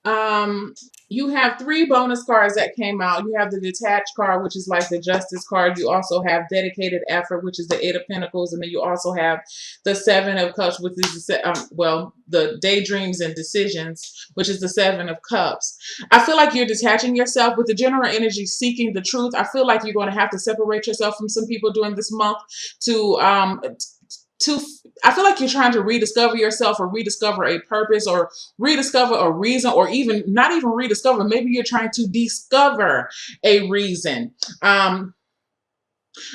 Um, you have three bonus cards that came out. You have the detached card, which is like the justice card. You also have dedicated effort, which is the eight of pentacles, and then you also have the seven of cups, which is the daydreams and decisions, which is the seven of cups. I feel like you're detaching yourself with the general energy, seeking the truth. I feel like you're going to have to separate yourself from some people during this month to to I feel like you're trying to rediscover yourself or rediscover a purpose or rediscover a reason, or even not even rediscover, maybe you're trying to discover a reason.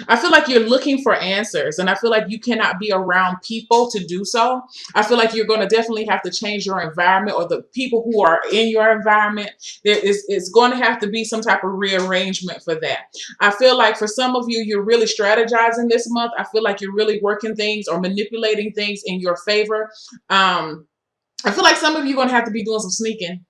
I feel like you're looking for answers, and I feel like you cannot be around people to do so. I feel like you're going to definitely have to change your environment, or the people who are in your environment. It's going to have to be some type of rearrangement for that. I feel like for some of you, you're really strategizing this month. I feel like you're really working things or manipulating things in your favor. I feel like some of you are going to have to be doing some sneaking.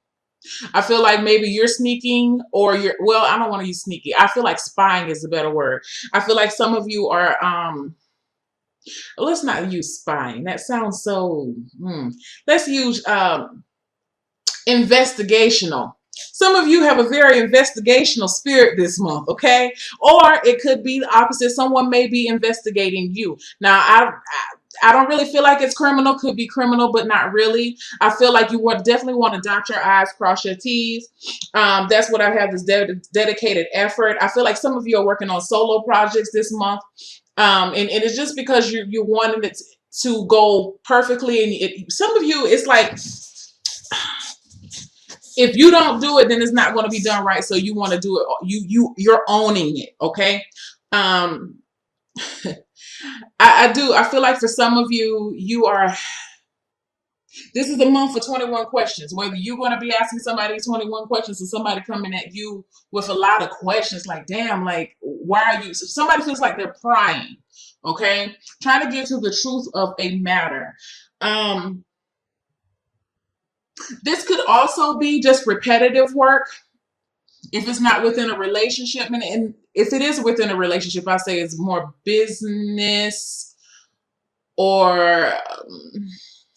I feel like maybe you're sneaking, or well, I don't want to use sneaky. I feel like spying is a better word. I feel like some of you are let's not use spying. That sounds so let's use investigational. Some of you have a very investigational spirit this month, okay? Or it could be the opposite. Someone may be investigating you. Now, I don't really feel like it's criminal. Could be criminal, but not really. I feel like you would definitely want to dot your I's, cross your T's. That's what I have, this dedicated effort. I feel like some of you are working on solo projects this month. And it's just because you're wanting it to go perfectly. And some of you, it's like, if you don't do it, then it's not going to be done right. So you want to do it. You're owning it. Okay. Um, I do. I feel like for some of you, this is the month for 21 questions. Whether you're going to be asking somebody 21 questions or somebody coming at you with a lot of questions, like, damn, like, why are you? So somebody feels like they're prying. Okay. Trying to get to the truth of a matter. Um, this could also be just repetitive work if it's not within a relationship, and if it is within a relationship, I say it's more business, or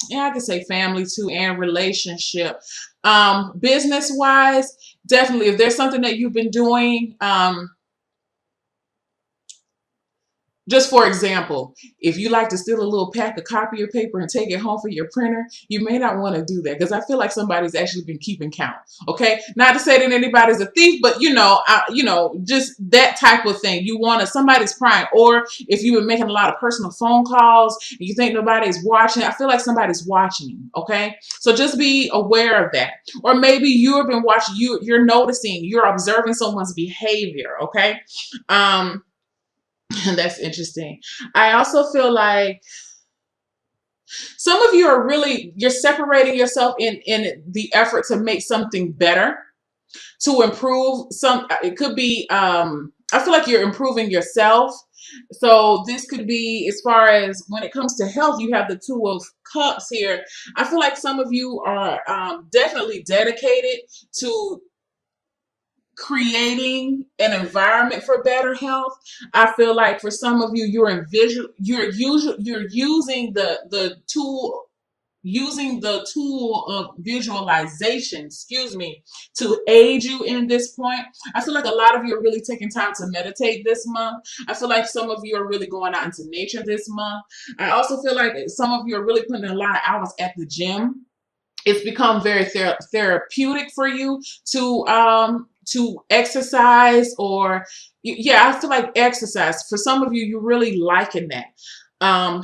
yeah, I could say family too, and relationship. Business wise, definitely, if there's something that you've been doing, just for example, if you like to steal a little pack of copier paper and take it home for your printer, you may not want to do that, because I feel like somebody's actually been keeping count. Okay, not to say that anybody's a thief, but just that type of thing. You want to, somebody's prying, or if you've been making a lot of personal phone calls and you think nobody's watching, I feel like somebody's watching. Okay, so just be aware of that. Or maybe you have been watching. You're noticing. You're observing someone's behavior. Okay. Um, That's interesting. I also feel like some of you are really, you're separating yourself in the effort to make something better, to improve some. It could be I feel like you're improving yourself. So this could be, as far as when it comes to health, you have the two of cups here. I feel like some of you are definitely dedicated to creating an environment for better health. I feel like for some of you, you're using the tool, of visualization, excuse me, to aid you in this point. I feel like a lot of you are really taking time to meditate this month. I feel like some of you are really going out into nature this month. I also feel like some of you are really putting a lot of hours at the gym. It's become very therapeutic for you to exercise, or yeah, I feel like exercise for some of you, you're really liking that. um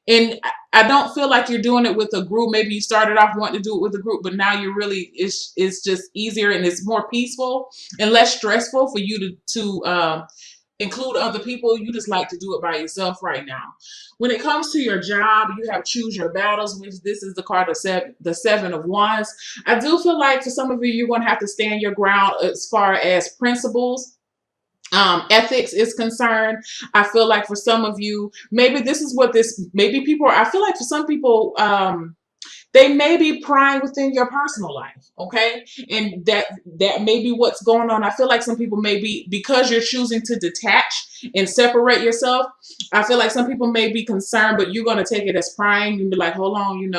and I don't feel like you're doing it with a group. Maybe you started off wanting to do it with a group, but now you're really, it's just easier and it's more peaceful and less stressful for you to include other people. You just like to do it by yourself right now. When it comes to your job, you have choose your battles, which this is the card of the seven of wands. I do feel like for some of you, you're going to have to stand your ground as far as principles, ethics is concerned. I feel like for some of you, maybe this is what this, maybe people are, I feel like for some people, They may be prying within your personal life, okay? And that may be what's going on. I feel like some people may be, because you're choosing to detach and separate yourself, I feel like some people may be concerned, but you're going to take it as prying and be like, hold on,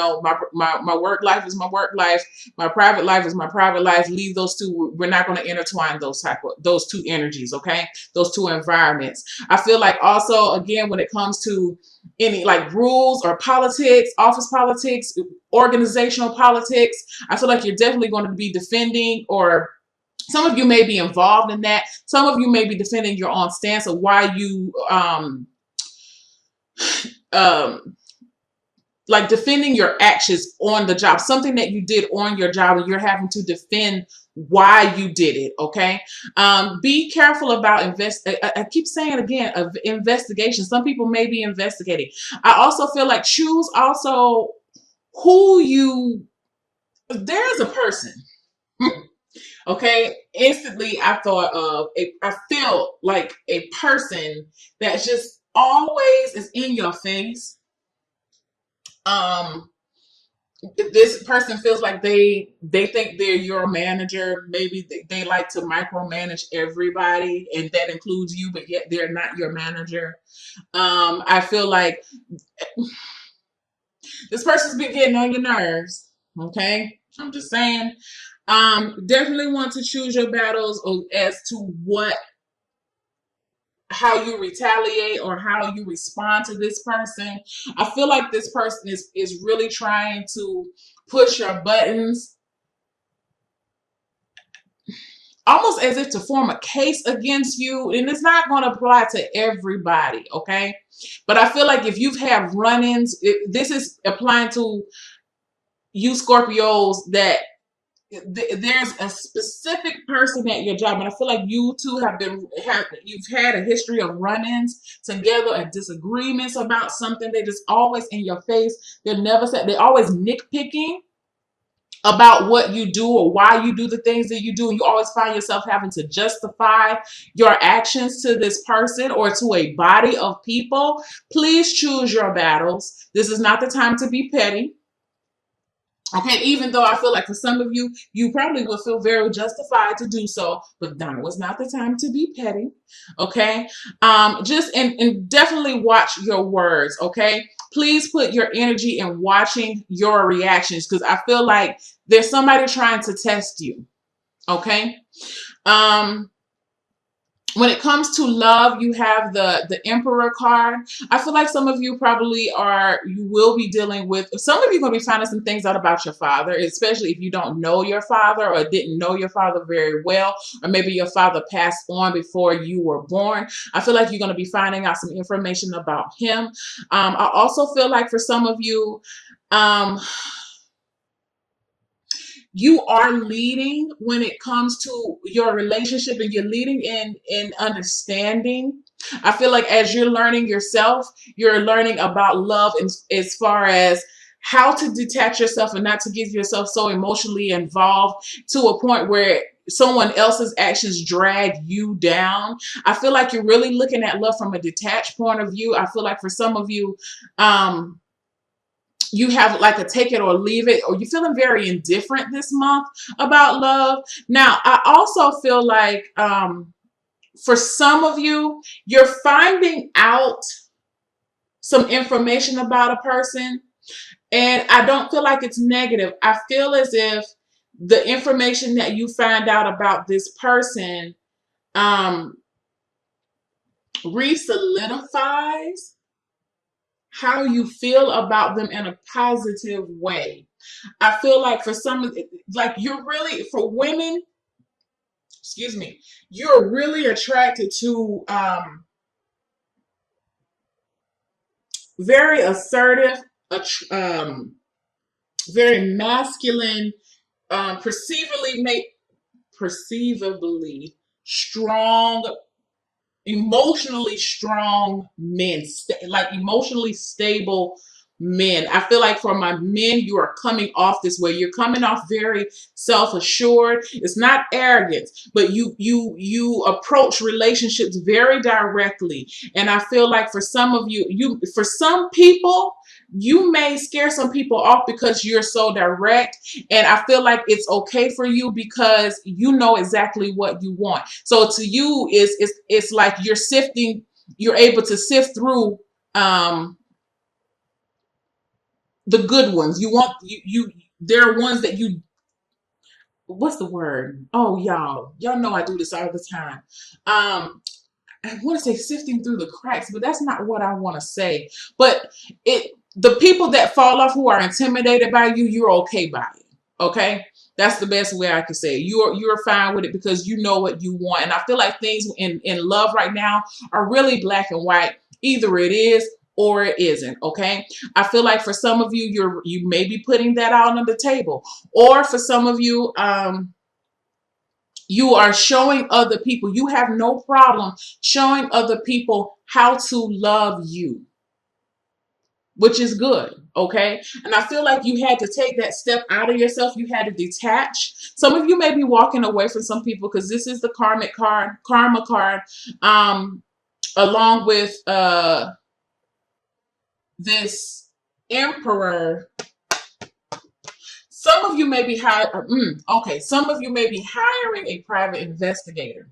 my work life is my work life, my private life is my private life. Leave those two. We're not going to intertwine those two energies, okay? Those two environments. I feel like also, again, when it comes to any like rules or politics, office politics, organizational politics, I feel like you're definitely going to be defending, or some of you may be involved in that. Some of you may be defending your own stance of why you um like defending your actions on the job, something that you did on your job, and you're having to defend why you did it. Okay. Be careful about I keep saying again, of investigation. Some people may be investigating. I also feel like choose also who you, there's a person. Okay. Instantly I thought of I feel like a person that just always is in your face. Um, this person feels like they think they're your manager. Maybe they like to micromanage everybody, and that includes you, but yet they're not your manager. I feel like this person's been getting on your nerves. Okay, I'm just saying. Definitely want to choose your battles as to how you retaliate or how you respond to this person. I feel like this person is really trying to push your buttons, almost as if to form a case against you. And it's not going to apply to everybody, okay? But I feel like if you've had run-ins, this is applying to you Scorpios, that there's a specific person at your job, and I feel like you two you've had a history of run-ins together and disagreements about something. They're just always in your face. They're never said. They're always nitpicking about what you do or why you do the things that you do, and you always find yourself having to justify your actions to this person or to a body of people. Please choose your battles. This is not the time to be petty. Okay, even though I feel like for some of you, you probably will feel very justified to do so, but now was not the time to be petty. Okay, just and definitely watch your words. Okay, please put your energy in watching your reactions, because I feel like there's somebody trying to test you. Okay, um, when it comes to love, you have the Emperor card. I feel like some of you you will be dealing with, some of you are going to be finding some things out about your father, especially if you don't know your father or didn't know your father very well, or maybe your father passed on before you were born. I feel like you're going to be finding out some information about him. I also feel like for some of you, you are leading when it comes to your relationship, and you're leading in understanding. I feel like as you're learning yourself, you're learning about love as far as how to detach yourself and not to get yourself so emotionally involved to a point where someone else's actions drag you down. I feel like you're really looking at love from a detached point of view. I feel like for some of you, you have like a take it or leave it, or you're feeling very indifferent this month about love. Now, I also feel like for some of you, you're finding out some information about a person, and I don't feel like it's negative. I feel as if the information that you find out about this person re-solidifies how you feel about them in a positive way. I feel like for some, like you're really, for women, excuse me, you're really attracted to very assertive, very masculine, perceivably strong, emotionally strong men, like emotionally stable men. I feel like for my men, you are coming off this way. You're coming off very self-assured. It's not arrogance, but you approach relationships very directly. And I feel like for some of you, for some people, you may scare some people off because you're so direct. And I feel like it's okay for you because you know exactly what you want. So to you, it's like you're sifting, you're able to sift through um the good ones. You want you there are ones that you, what's the word? Oh, y'all know I do this all the time. I want to say sifting through the cracks, but that's not what I want to say. But the people that fall off who are intimidated by you, you're okay by it. Okay? That's the best way I can say it. You're fine with it because you know what you want. And I feel like things in love right now are really black and white. Either it is or it isn't. Okay? I feel like for some of you, you may be putting that out on the table. Or for some of you, you are showing other people, you have no problem showing other people how to love you, which is good. Okay. And I feel like you had to take that step out of yourself. You had to detach. Some of you may be walking away from some people because this is the karma card, along with this emperor. Some of you may be some of you may be hiring a private investigator.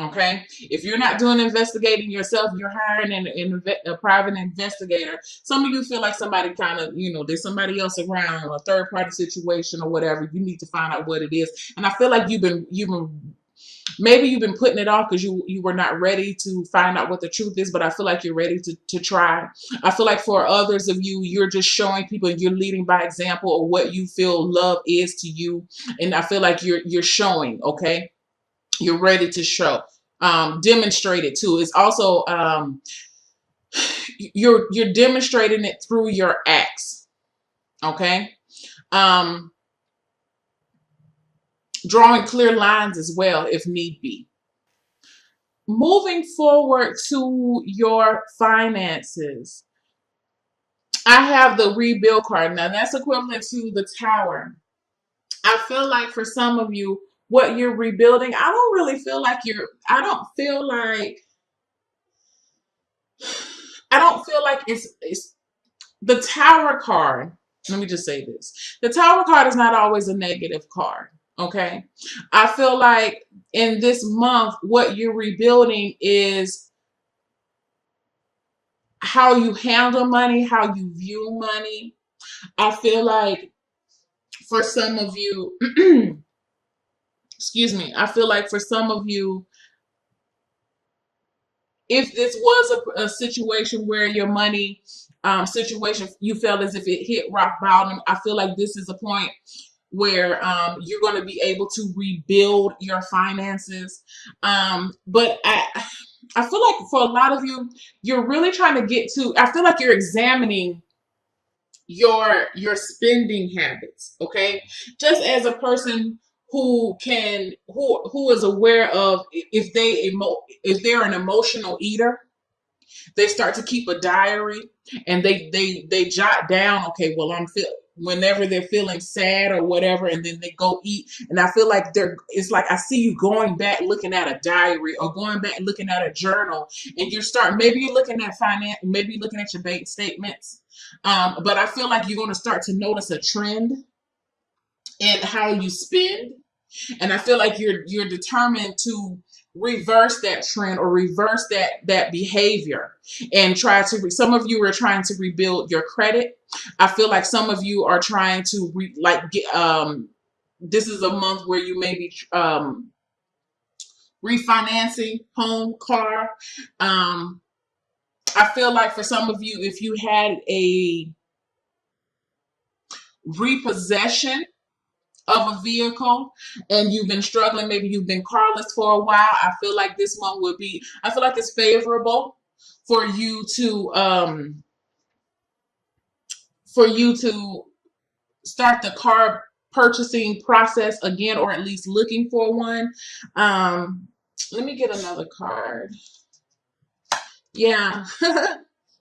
Okay, if you're not doing investigating yourself, you're hiring a private investigator. Some of you feel like somebody kind of, there's somebody else around, or a third party situation or whatever. You need to find out what it is. And I feel like maybe you've been putting it off because you were not ready to find out what the truth is, but I feel like you're ready to try. I feel like for others of you, you're just showing people, you're leading by example of what you feel love is to you. And I feel like you're showing, okay? You're ready to show, demonstrate it too. It's also you're demonstrating it through your acts. Okay, drawing clear lines as well if need be. Moving forward to your finances, I have the rebuild card. Now that's equivalent to the Tower. I feel like for some of you, what you're rebuilding, I don't really feel like it's the Tower card. Let me just say this. The Tower card is not always a negative card. Okay. I feel like in this month, what you're rebuilding is how you handle money, how you view money. I feel like for some of you, excuse me, I feel like for some of you, if this was a situation where your money situation, you felt as if it hit rock bottom, I feel like this is a point where you're going to be able to rebuild your finances. But I feel like for a lot of you, you're really trying to I feel like you're examining your spending habits, okay? Just as a person who is aware of if they're an emotional eater, they start to keep a diary and they jot down, okay, well, whenever they're feeling sad or whatever, and then they go eat. And I feel like it's like I see you going back looking at a diary or going back looking at a journal, and maybe you're looking at maybe you're looking at your bank statements. But I feel like you're going to start to notice a trend in how you spend. And I feel like you're determined to reverse that trend or reverse that behavior and some of you are trying to rebuild your credit. I feel like some of you are trying to this is a month where you may be refinancing home, car. I feel like for some of you, if you had a repossession of a vehicle and you've been struggling, maybe you've been carless for a while, I feel like this one I feel like it's favorable for you to start the car purchasing process again, or at least looking for one. Let me get another card. Yeah.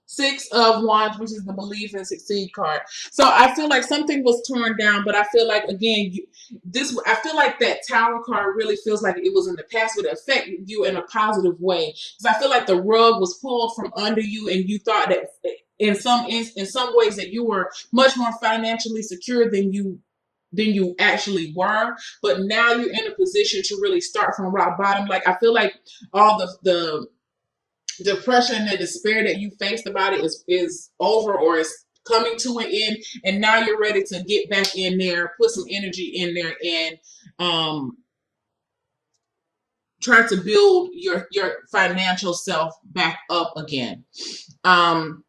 Six of Wands, which is the Believe and Succeed card. So I feel like something was torn down, but I feel like, again, I feel like that Tower card really feels like it was in the past, would affect you in a positive way. Because I feel like the rug was pulled from under you and you thought that in some ways that you were much more financially secure than you actually were, but now you're in a position to really start from rock bottom. Like, I feel like all the depression and the despair that you faced about it is over, or is coming to an end, and now you're ready to get back in there, put some energy in there, and um try to build your financial self back up again. um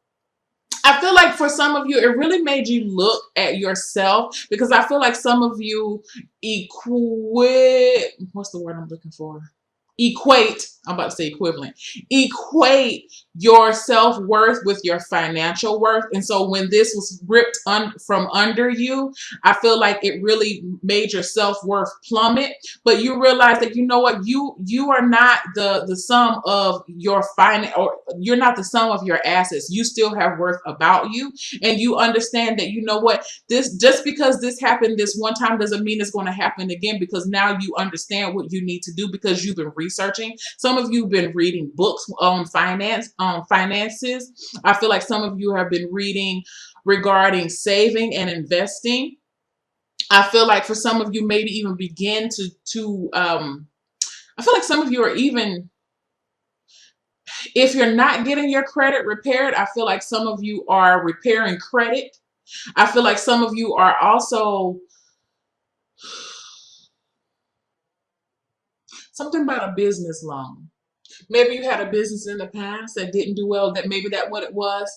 I feel like for some of you, it really made you look at yourself, because I feel like some of you what's the word I'm looking for? I'm about to say equivalent, equate your self-worth with your financial worth. And so when this was ripped from under you, I feel like it really made your self-worth plummet. But you realize that, you know what, you are not the sum of your or you're not the sum of your assets. You still have worth about you, and you understand that, you know what, this, just because this happened this one time doesn't mean it's going to happen again, because now you understand what you need to do, because you've been researching. Some of you have been reading books on finances. I feel like some of you have been reading regarding saving and investing. I feel like for some of you, maybe even begin to I feel like some of you are even, if you're not getting your credit repaired, I feel like some of you are repairing credit. I feel like some of you are also, something about a business loan. Maybe you had a business in the past that didn't do well, that maybe that what it was.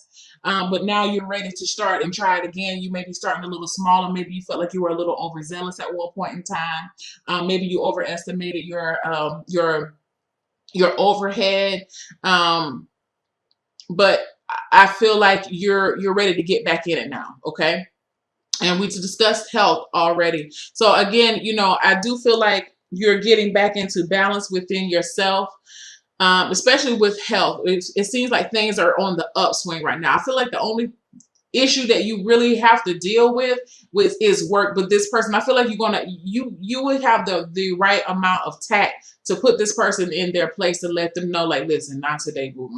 But now you're ready to start and try it again. You may be starting a little smaller. Maybe you felt like you were a little overzealous at one point in time. Maybe you overestimated your overhead. But I feel like you're ready to get back in it now. Okay. And we discussed health already. So again, you know, I do feel like you're getting back into balance within yourself. Especially with health. It seems like things are on the upswing right now. I feel like the only issue that you really have to deal with is work. But this person, I feel like you would have the right amount of tact to put this person in their place, to let them know, like, listen, not today, boo.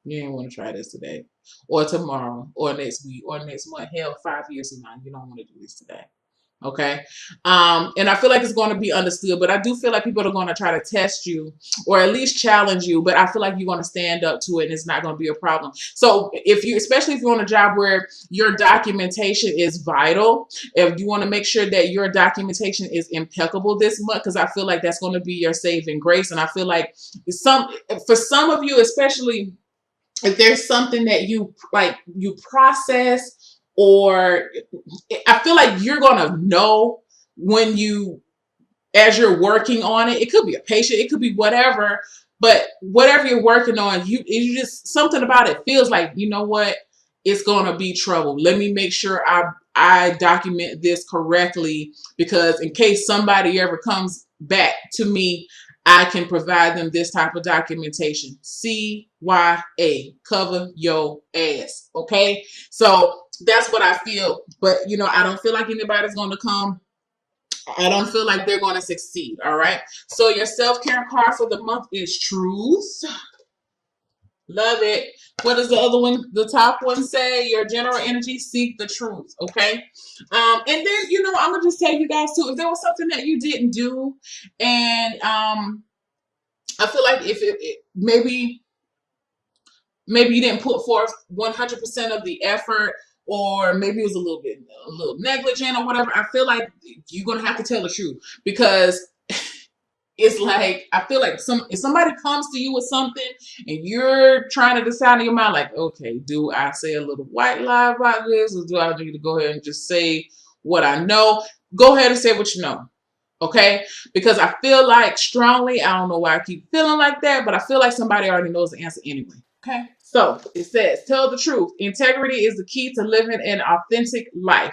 You ain't want to try this today, or tomorrow, or next week, or next month. Hell, 5 years from now, you don't want to do this today. Okay. And I feel like it's going to be understood, but I do feel like people are going to try to test you, or at least challenge you, but I feel like you're going to stand up to it, and it's not going to be a problem. So especially if you're on a job where your documentation is vital, if you want to make sure that your documentation is impeccable this month, because I feel like that's going to be your saving grace. And I feel like for some of you, especially if there's something that you process, or I feel like you're going to know when as you're working on it. It could be a patient, it could be whatever, but whatever you're working on, you just, something about it feels like, you know what, it's going to be trouble. Let me make sure I document this correctly, because in case somebody ever comes back to me, I can provide them this type of documentation. CYA, cover your ass. Okay. So that's what I feel. But, you know, I don't feel like anybody's going to come. I don't feel like they're going to succeed. All right. So your self-care card for the month is truth. Love it. What does the other one, the top one, say? Your general energy, seek the truth. Okay. And then, you know, I'm going to just tell you guys too, if there was something that you didn't do, and I feel like if maybe you didn't put forth 100% of the effort, or maybe it was a little negligent or whatever, I feel like you're going to have to tell the truth, because it's like, I feel like if somebody comes to you with something and you're trying to decide in your mind, like, okay, do I say a little white lie about this, or do I need to go ahead and just say what I know? Go ahead and say what you know. Okay? Because I feel like strongly, I don't know why I keep feeling like that, but I feel like somebody already knows the answer anyway. Okay? So it says, tell the truth. Integrity is the key to living an authentic life.